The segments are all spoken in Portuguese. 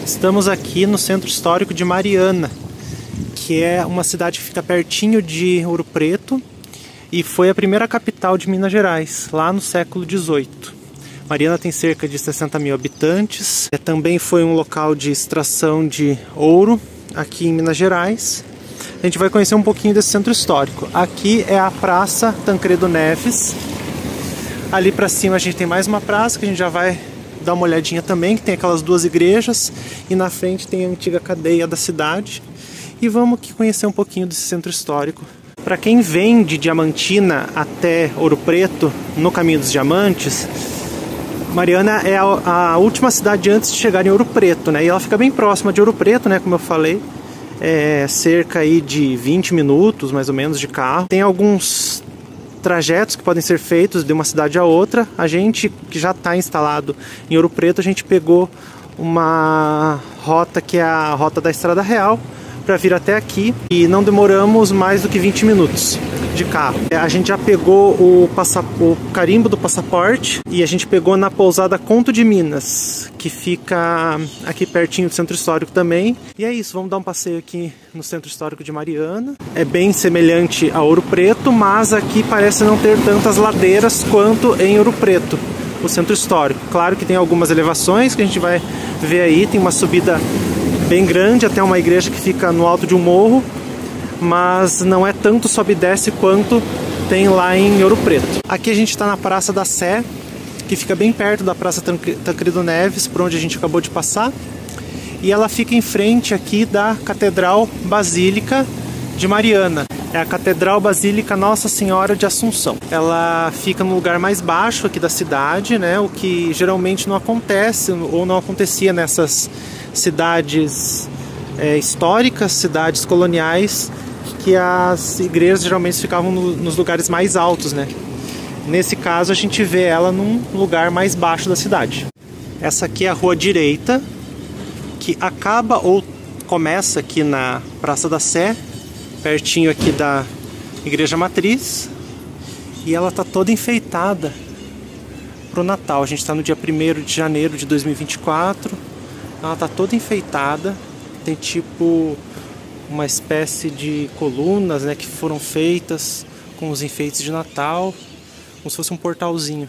Estamos aqui no Centro Histórico de Mariana, que é uma cidade que fica pertinho de Ouro Preto e foi a primeira capital de Minas Gerais, lá no século XVIII. Mariana tem cerca de 60 mil habitantes, também foi um local de extração de ouro aqui em Minas Gerais. A gente vai conhecer um pouquinho desse centro histórico. Aqui é a Praça Tancredo Neves. Ali para cima a gente tem mais uma praça que a gente já vai dar uma olhadinha também, que tem aquelas duas igrejas, e na frente tem a antiga cadeia da cidade. E vamos aqui conhecer um pouquinho desse centro histórico. Para quem vem de Diamantina até Ouro Preto, no Caminho dos Diamantes, Mariana é a última cidade antes de chegar em Ouro Preto, né? E ela fica bem próxima de Ouro Preto, né? Como eu falei, é cerca aí de 20 minutos, mais ou menos, de carro. Tem alguns trajetos que podem ser feitos de uma cidade a outra. A gente que já está instalado em Ouro Preto, a gente pegou uma rota que é a rota da Estrada Real para vir até aqui e não demoramos mais do que 20 minutos de carro. A gente já pegou o carimbo do passaporte e a gente pegou na pousada Conto de Minas, que fica aqui pertinho do Centro Histórico também. E é isso, vamos dar um passeio aqui no Centro Histórico de Mariana. É bem semelhante a Ouro Preto, mas aqui parece não ter tantas ladeiras quanto em Ouro Preto, o Centro Histórico. Claro que tem algumas elevações que a gente vai ver aí, tem uma subida bem grande até uma igreja que fica no alto de um morro, mas não é tanto sobe e desce quanto tem lá em Ouro Preto. Aqui a gente está na Praça da Sé, que fica bem perto da Praça Tancredo Neves, por onde a gente acabou de passar, e ela fica em frente aqui da Catedral Basílica de Mariana. É a Catedral Basílica Nossa Senhora de Assunção. Ela fica no lugar mais baixo aqui da cidade, né? O que geralmente não acontece ou não acontecia nessas cidades históricas, cidades coloniais, que as igrejas geralmente ficavam nos lugares mais altos, né? Nesse caso a gente vê ela num lugar mais baixo da cidade. Essa aqui é a rua direita, que acaba ou começa aqui na Praça da Sé, pertinho aqui da Igreja Matriz, e ela tá toda enfeitada pro Natal. A gente está no dia 1º de janeiro de 2024, ela tá toda enfeitada, tem tipo uma espécie de colunas, né, que foram feitas com os enfeites de Natal, como se fosse um portalzinho.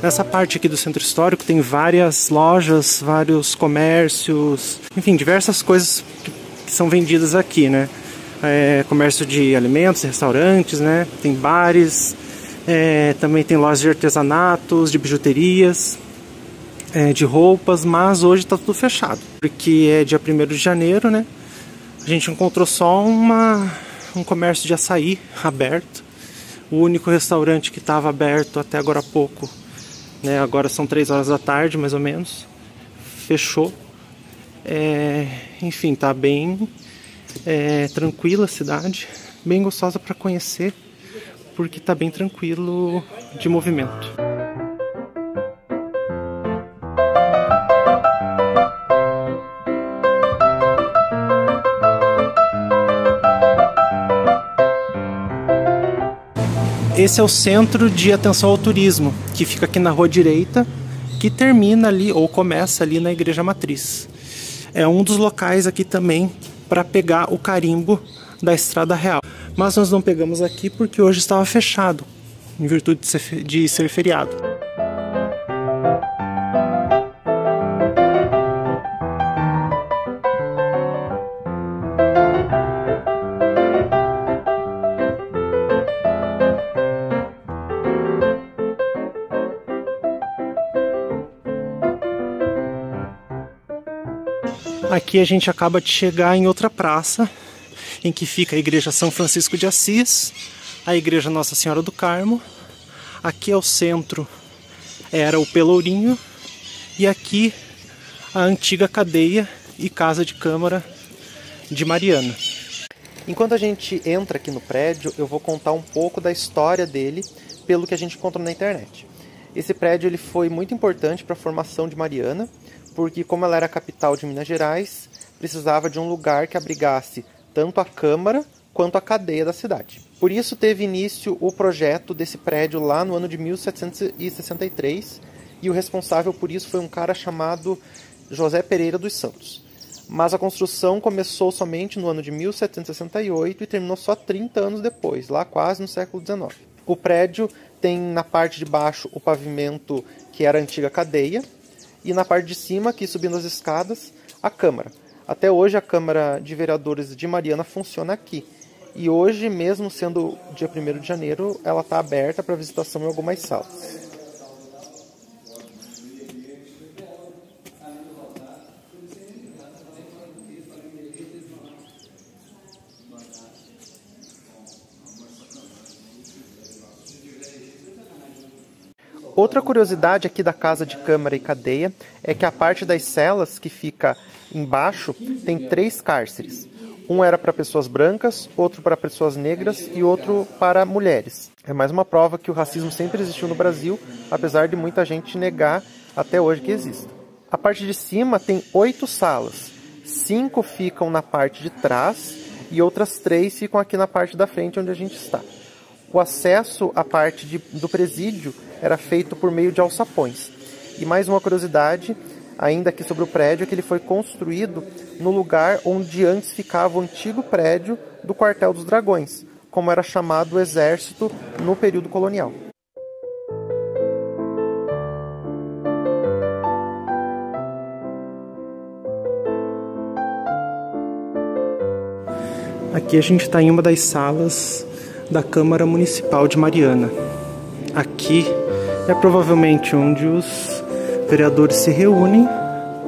Nessa parte aqui do Centro Histórico tem várias lojas, vários comércios, enfim, diversas coisas que são vendidas aqui, né? Comércio de alimentos, restaurantes, né? Tem bares, também tem lojas de artesanatos, de bijuterias, de roupas, mas hoje está tudo fechado, porque é dia 1º de janeiro, né? A gente encontrou só um comércio de açaí aberto, o único restaurante que estava aberto até agora há pouco, né, agora são 3 horas da tarde, mais ou menos, fechou. Enfim, tá bem tranquila a cidade, bem gostosa para conhecer, porque tá bem tranquilo de movimento. Esse é o Centro de Atenção ao Turismo, que fica aqui na rua direita, que termina ali, ou começa ali na Igreja Matriz. É um dos locais aqui também para pegar o carimbo da Estrada Real. Mas nós não pegamos aqui porque hoje estava fechado, em virtude de ser feriado. Aqui a gente acaba de chegar em outra praça, em que fica a Igreja São Francisco de Assis, a Igreja Nossa Senhora do Carmo. Aqui é o centro, era o Pelourinho, e aqui a antiga cadeia e casa de câmara de Mariana. Enquanto a gente entra aqui no prédio, eu vou contar um pouco da história dele, pelo que a gente encontrou na internet. Esse prédio ele foi muito importante para a formação de Mariana, porque como ela era a capital de Minas Gerais, precisava de um lugar que abrigasse tanto a Câmara quanto a cadeia da cidade. Por isso teve início o projeto desse prédio lá no ano de 1763, e o responsável por isso foi um cara chamado José Pereira dos Santos. Mas a construção começou somente no ano de 1768 e terminou só 30 anos depois, lá quase no século XIX. O prédio tem na parte de baixo o pavimento que era a antiga cadeia, e na parte de cima, aqui subindo as escadas, a Câmara. Até hoje a Câmara de Vereadores de Mariana funciona aqui. E hoje, mesmo sendo dia 1º de janeiro, ela está aberta para visitação em algumas salas. Outra curiosidade aqui da Casa de Câmara e Cadeia é que a parte das celas que fica embaixo tem 3 cárceres. Um era para pessoas brancas, outro para pessoas negras e outro para mulheres. É mais uma prova que o racismo sempre existiu no Brasil, apesar de muita gente negar até hoje que exista. A parte de cima tem 8 salas. 5 ficam na parte de trás e outras 3 ficam aqui na parte da frente onde a gente está. O acesso à parte do presídio era feito por meio de alçapões. E mais uma curiosidade, ainda aqui sobre o prédio, é que ele foi construído no lugar onde antes ficava o antigo prédio do Quartel dos Dragões, como era chamado o Exército no período colonial. Aqui a gente está em uma das salas da Câmara Municipal de Mariana. Aqui é provavelmente onde os vereadores se reúnem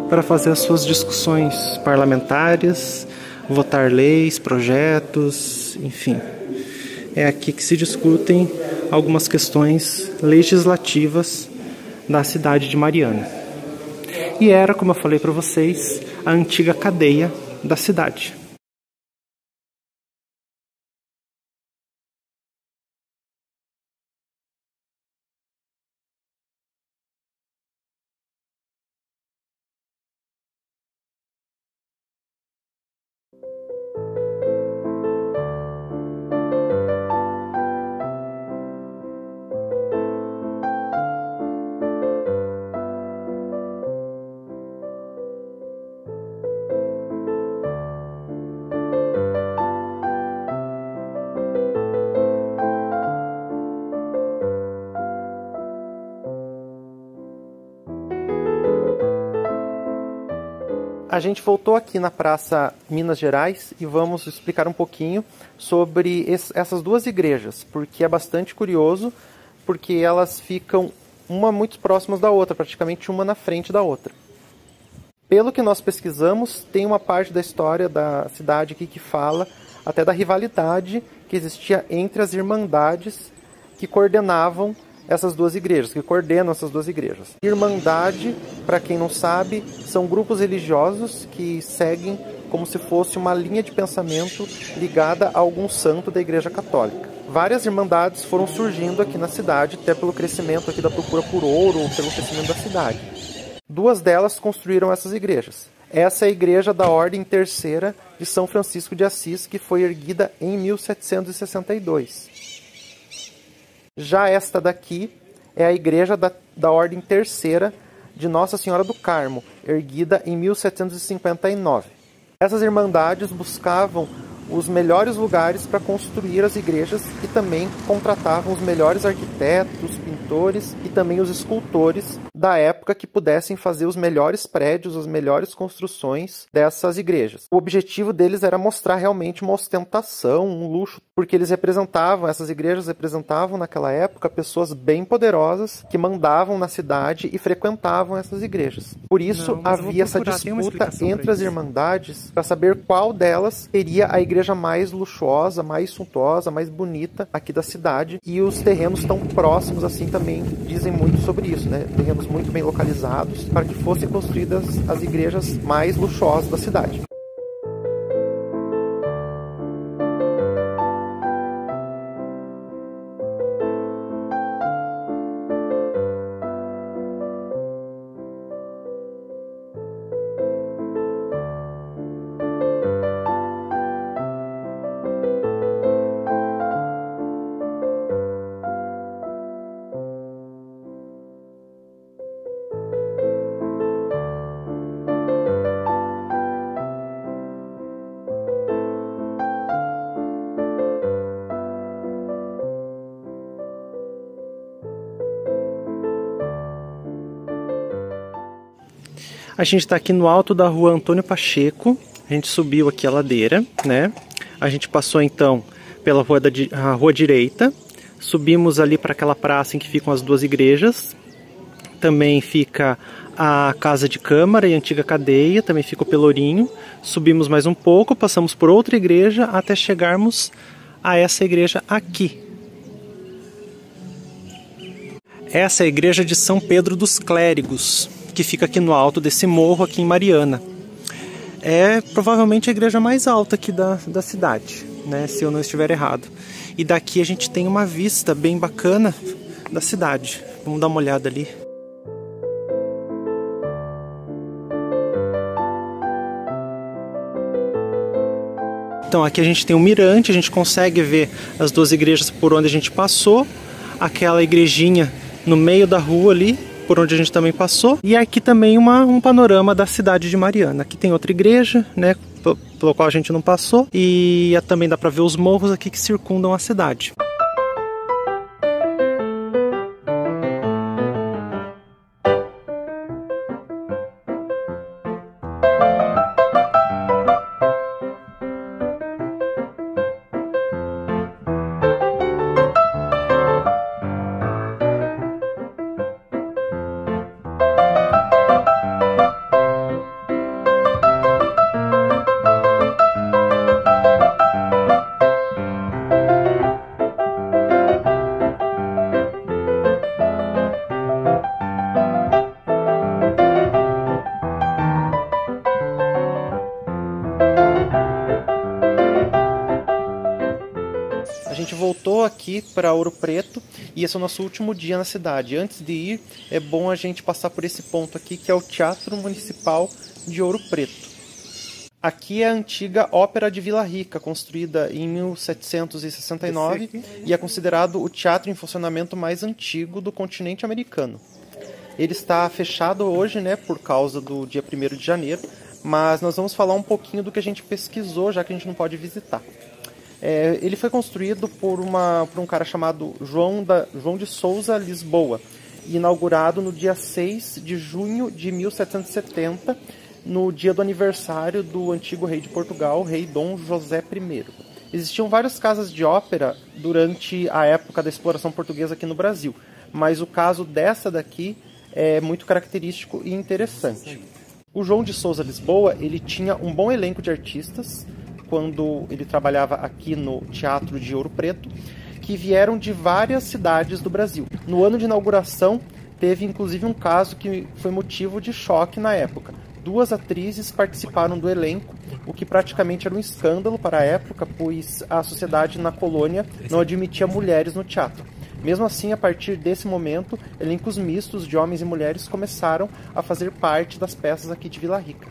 para fazer as suas discussões parlamentares, votar leis, projetos, enfim. É aqui que se discutem algumas questões legislativas da cidade de Mariana. E era, como eu falei para vocês, a antiga cadeia da cidade. A gente voltou aqui na Praça Minas Gerais e vamos explicar um pouquinho sobre essas duas igrejas, porque é bastante curioso, porque elas ficam uma muito próximas da outra, praticamente uma na frente da outra. Pelo que nós pesquisamos, tem uma parte da história da cidade aqui que fala até da rivalidade que existia entre as irmandades que coordenavam essas duas igrejas, que coordenam essas duas igrejas. Irmandade, para quem não sabe, são grupos religiosos que seguem como se fosse uma linha de pensamento ligada a algum santo da Igreja Católica. Várias irmandades foram surgindo aqui na cidade, até pelo crescimento aqui da procura por ouro, ou pelo crescimento da cidade. 2 delas construíram essas igrejas. Essa é a igreja da Ordem Terceira de São Francisco de Assis, que foi erguida em 1762. Já esta daqui é a igreja da Ordem Terceira de Nossa Senhora do Carmo, erguida em 1759. Essas irmandades buscavam os melhores lugares para construir as igrejas e também contratavam os melhores arquitetos, pintores e também os escultores da época que pudessem fazer os melhores prédios, as melhores construções dessas igrejas. O objetivo deles era mostrar realmente uma ostentação, um luxo, porque essas igrejas representavam naquela época pessoas bem poderosas que mandavam na cidade e frequentavam essas igrejas. Por isso havia essa disputa entre as irmandades para saber qual delas seria a igreja mais luxuosa, mais suntuosa, mais bonita aqui da cidade, e os terrenos tão próximos assim também dizem muito sobre isso, né? Terrenos muito bem localizados para que fossem construídas as igrejas mais luxuosas da cidade. A gente está aqui no alto da rua Antônio Pacheco. A gente subiu aqui a ladeira, né? A gente passou então pela a rua direita. Subimos ali para aquela praça em que ficam as duas igrejas. Também fica a Casa de Câmara e a antiga cadeia. Também fica o Pelourinho. Subimos mais um pouco, passamos por outra igreja até chegarmos a essa igreja aqui. Essa é a igreja de São Pedro dos Clérigos, que fica aqui no alto desse morro aqui em Mariana. É provavelmente a igreja mais alta aqui da cidade, né, se eu não estiver errado. E daqui a gente tem uma vista bem bacana da cidade. Vamos dar uma olhada ali. Então aqui a gente tem um mirante, a gente consegue ver as duas igrejas por onde a gente passou. Aquela igrejinha no meio da rua ali, por onde a gente também passou. E aqui também um panorama da cidade de Mariana. Aqui tem outra igreja, né, pelo qual a gente não passou. E também dá para ver os morros aqui que circundam a cidade. A gente voltou aqui para Ouro Preto e esse é o nosso último dia na cidade. Antes de ir, é bom a gente passar por esse ponto aqui, que é o Teatro Municipal de Ouro Preto. Aqui é a antiga Ópera de Vila Rica, construída em 1769 e é considerado o teatro em funcionamento mais antigo do continente americano. Ele está fechado hoje, né, por causa do dia 1º de janeiro, mas nós vamos falar um pouquinho do que a gente pesquisou, já que a gente não pode visitar. Ele foi construído por um cara chamado João de Souza Lisboa, e inaugurado no dia 6 de junho de 1770, no dia do aniversário do antigo rei de Portugal, rei Dom José I. Existiam várias casas de ópera durante a época da exploração portuguesa aqui no Brasil, mas o caso dessa daqui é muito característico e interessante. O João de Souza Lisboa, ele tinha um bom elenco de artistas, quando ele trabalhava aqui no Teatro de Ouro Preto, que vieram de várias cidades do Brasil. No ano de inauguração, teve inclusive um caso que foi motivo de choque na época. 2 atrizes participaram do elenco, o que praticamente era um escândalo para a época, pois a sociedade na colônia não admitia mulheres no teatro. Mesmo assim, a partir desse momento, elencos mistos de homens e mulheres começaram a fazer parte das peças aqui de Vila Rica.